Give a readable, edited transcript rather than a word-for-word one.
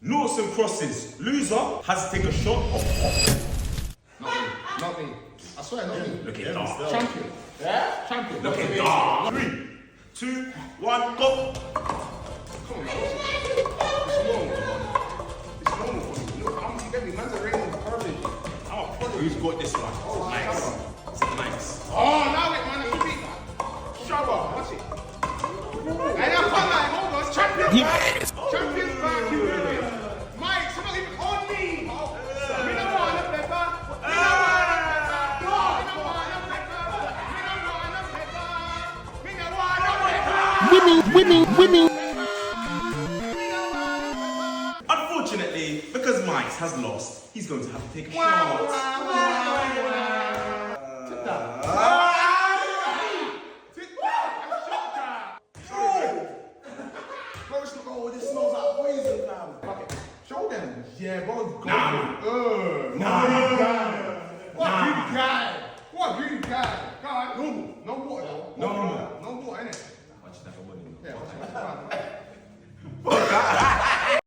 Noughts and crosses. Loser has to take a shot of. Not me. I swear, not me. Look at that. Champion. Yeah? Champion. Look at that. 3, 2, 1, go. Come on, man. It's normal, man. It's normal for me. Look, I'm getting man's a ring of courage. I'm a product. Who's got this one? Oh, Nice. Nice. Oh, now it, man. I should beat that. Show up. Watch it. Hey, now come on. Hold on. Champion back. Champion back. You hear me? Mike, you're not even on me. Me no want no pepper. Me no want no pepper. No, me no want no pepper. Me no want no pepper. Me no want no pepper. Winning. Unfortunately, because Mike has lost, he's going to have to take a shot. Oh, this smells like poison, fam. Okay, show them. Yeah, bro. Nah. What a greedy guy. What a greedy guy. God, normal. No water, though. No.